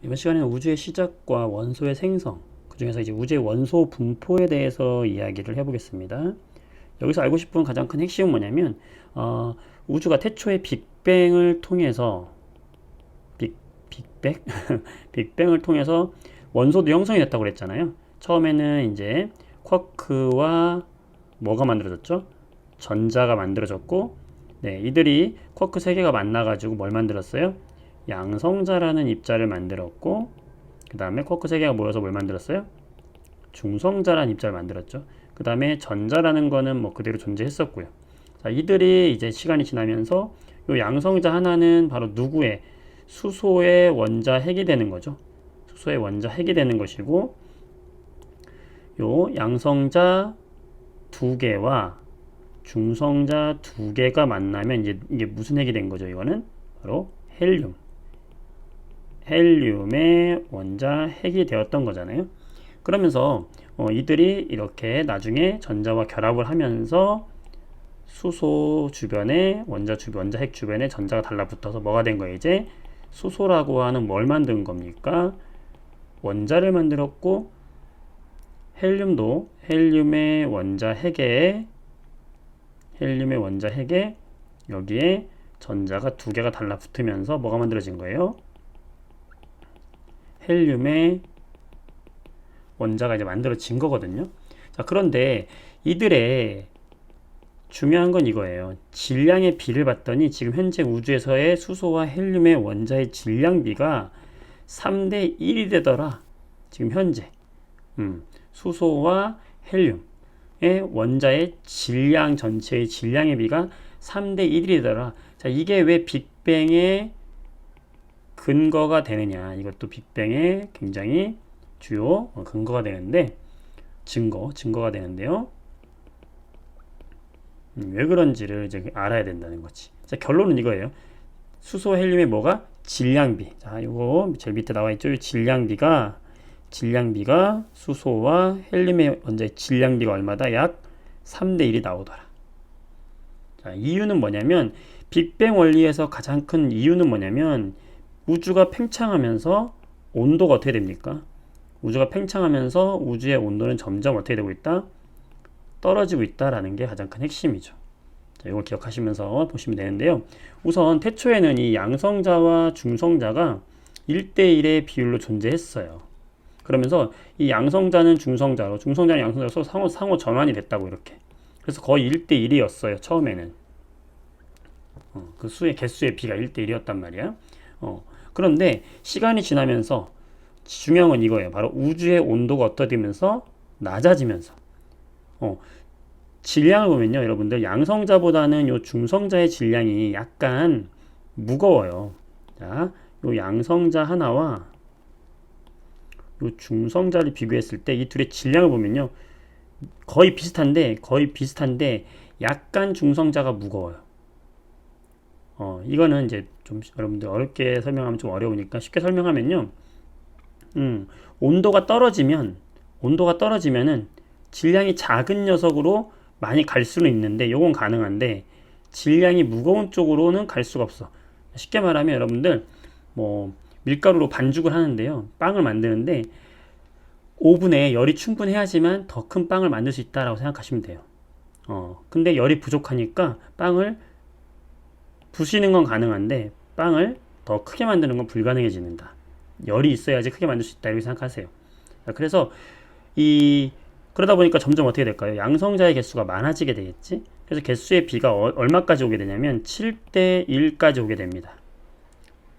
이번 시간에는 우주의 시작과 원소의 생성, 그 중에서 이제 우주의 원소 분포에 대해서 이야기를 해보겠습니다. 여기서 알고 싶은 가장 큰 핵심은 뭐냐면, 우주가 태초에 빅뱅을 통해서, 빅뱅? 빅뱅을 통해서 원소도 형성이 됐다고 그랬잖아요. 처음에는 이제 쿼크와 뭐가 만들어졌죠? 전자가 만들어졌고, 네, 이들이 쿼크 세 개가 만나가지고 뭘 만들었어요? 양성자라는 입자를 만들었고, 그 다음에 쿼크 세 개가 모여서 뭘 만들었어요? 중성자라는 입자를 만들었죠. 그 다음에 전자라는 거는 뭐 그대로 존재했었고요. 자, 이들이 이제 시간이 지나면서 요 양성자 하나는 바로 누구의 수소의 원자 핵이 되는 거죠. 수소의 원자 핵이 되는 것이고, 요 양성자 두 개와 중성자 두 개가 만나면 이제 이게 무슨 핵이 된 거죠? 이거는 바로 헬륨. 헬륨의 원자 핵이 되었던 거잖아요. 그러면서 이들이 이렇게 나중에 전자와 결합을 하면서 수소 주변에 원자 핵 주변에 전자가 달라붙어서 뭐가 된 거예요? 이제 수소라고 하는 뭘 만든 겁니까? 원자를 만들었고, 헬륨도 헬륨의 원자 핵에 여기에 전자가 두 개가 달라붙으면서 뭐가 만들어진 거예요? 헬륨의 원자가 이제 만들어진 거거든요. 자, 그런데 이들의 중요한 건 이거예요. 질량의 비를 봤더니 지금 현재 우주에서의 수소와 헬륨의 원자의 질량비가 3대 1이 되더라. 지금 현재. 수소와 헬륨의 원자의 질량 전체의 질량의 비가 3대 1이 되더라. 자, 이게 왜 빅뱅의 근거가 되느냐. 이것도 빅뱅의 굉장히 주요 근거가 되는데, 증거가 되는데요. 왜 그런지를 이제 알아야 된다는 거지. 자, 결론은 이거예요. 수소 헬륨의 뭐가? 질량비. 자, 이거 제일 밑에 나와 있죠. 질량비가 수소와 헬륨의 원자의 질량비가 얼마다? 약 3대 1이 나오더라. 자, 이유는 뭐냐면, 빅뱅 원리에서 가장 큰 이유는 뭐냐면, 우주가 팽창하면서 온도가 어떻게 됩니까? 우주가 팽창하면서 우주의 온도는 점점 어떻게 되고 있다? 떨어지고 있다라는 게 가장 큰 핵심이죠. 자, 이걸 기억하시면서 보시면 되는데요. 우선 태초에는 이 양성자와 중성자가 1대1의 비율로 존재했어요. 그러면서 이 양성자는 중성자로, 중성자는 양성자로 상호 전환이 됐다고 이렇게. 그래서 거의 1대1이었어요. 처음에는. 그 개수의 비가 1대1이었단 말이야. 그런데 시간이 지나면서 중요한 건 이거예요. 바로 우주의 온도가 어떠되면서 낮아지면서 질량을 보면요, 여러분들 양성자보다는 요 중성자의 질량이 약간 무거워요. 자, 요 양성자 하나와 요 중성자를 비교했을 때 이 둘의 질량을 보면요, 거의 비슷한데 약간 중성자가 무거워요. 이거는 이제 좀 여러분들 어렵게 설명하면 좀 어려우니까 쉽게 설명하면요. 온도가 떨어지면은 질량이 작은 녀석으로 많이 갈 수는 있는데, 요건 가능한데 질량이 무거운 쪽으로는 갈 수가 없어. 쉽게 말하면 여러분들 뭐 밀가루로 반죽을 하는데요. 빵을 만드는데 오븐에 열이 충분해야지만 더 큰 빵을 만들 수 있다라고 생각하시면 돼요. 근데 열이 부족하니까 빵을 부시는 건 가능한데 빵을 더 크게 만드는 건 불가능해진다. 열이 있어야지 크게 만들 수 있다 이렇게 생각하세요. 그래서 그러다 보니까 점점 어떻게 될까요? 양성자의 개수가 많아지게 되겠지. 그래서 개수의 비가 얼마까지 오게 되냐면 7대 1까지 오게 됩니다.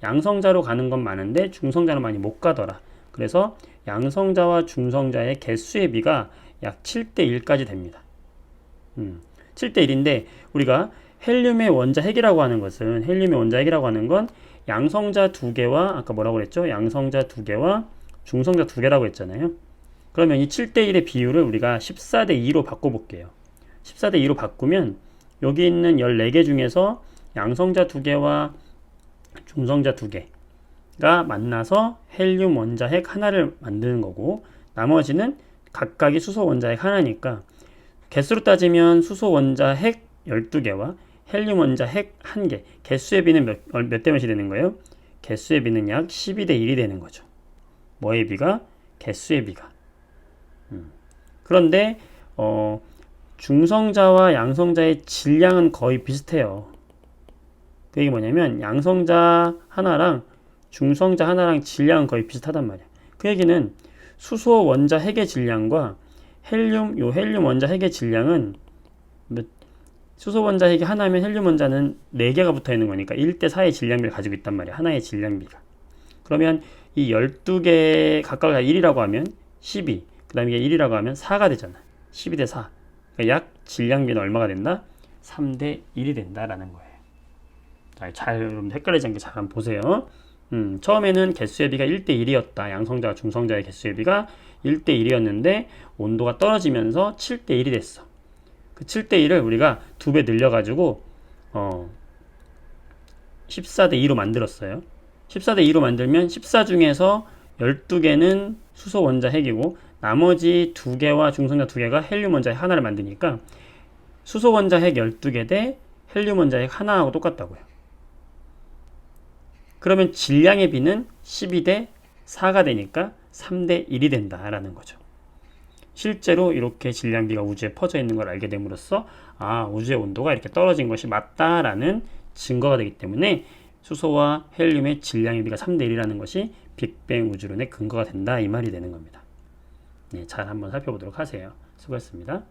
양성자로 가는 건 많은데 중성자는 많이 못 가더라. 그래서 양성자와 중성자의 개수의 비가 약 7대 1까지 됩니다. 7대 1인데 우리가 헬륨의 원자 핵이라고 하는 건 양성자 두 개와 아까 뭐라고 그랬죠? 양성자 두 개와 중성자 두 개라고 했잖아요. 그러면 이 7대 1의 비율을 우리가 14대 2로 바꿔볼게요. 14대 2로 바꾸면 여기 있는 14개 중에서 양성자 두 개와 중성자 두 개가 만나서 헬륨 원자 핵 하나를 만드는 거고, 나머지는 각각이 수소 원자 핵 하나니까 개수로 따지면 수소 원자 핵 12개와 헬륨 원자 핵 1개, 개수의 비는 몇 대 몇이 되는 거예요? 개수의 비는 약 12대 1이 되는 거죠. 뭐의 비가? 개수의 비가. 그런데 중성자와 양성자의 질량은 거의 비슷해요. 그 얘기 뭐냐면 양성자 하나랑 중성자 하나랑 질량은 거의 비슷하단 말이야. 그 얘기는 수소 원자 핵의 질량과 헬륨 원자 핵의 질량은 수소 원자 핵이 하나면 헬륨 원자는 4개가 붙어 있는 거니까 1대 4의 질량비를 가지고 있단 말이야. 하나의 질량비가. 그러면 이 12개 각각 다 1이라고 하면 12, 그 다음에 이게 1이라고 하면 4가 되잖아. 12대 4. 그러니까 약 질량비는 얼마가 된다? 3대 1이 된다라는 거예요. 잘 여러분 헷갈리지 않게 잘 한번 보세요. 처음에는 개수의 비가 1대 1이었다. 양성자와 중성자의 개수의 비가 1대 1이었는데 온도가 떨어지면서 7대 1이 됐어. 그 7대 1을 우리가 2배 늘려가지고 14대 2로 만들었어요. 14대 2로 만들면 14 중에서 12개는 수소 원자 핵이고 나머지 2개와 중성자 2개가 헬륨 원자 핵 하나를 만드니까 수소 원자 핵 12개 대 헬륨 원자 핵 하나하고 똑같다고요. 그러면 질량의 비는 12대 4가 되니까 3대 1이 된다라는 거죠. 실제로 이렇게 질량비가 우주에 퍼져 있는 걸 알게 됨으로써 우주의 온도가 이렇게 떨어진 것이 맞다라는 증거가 되기 때문에 수소와 헬륨의 질량의 비가 3대 1이라는 것이 빅뱅 우주론의 근거가 된다 이 말이 되는 겁니다. 네, 잘 한번 살펴보도록 하세요. 수고했습니다.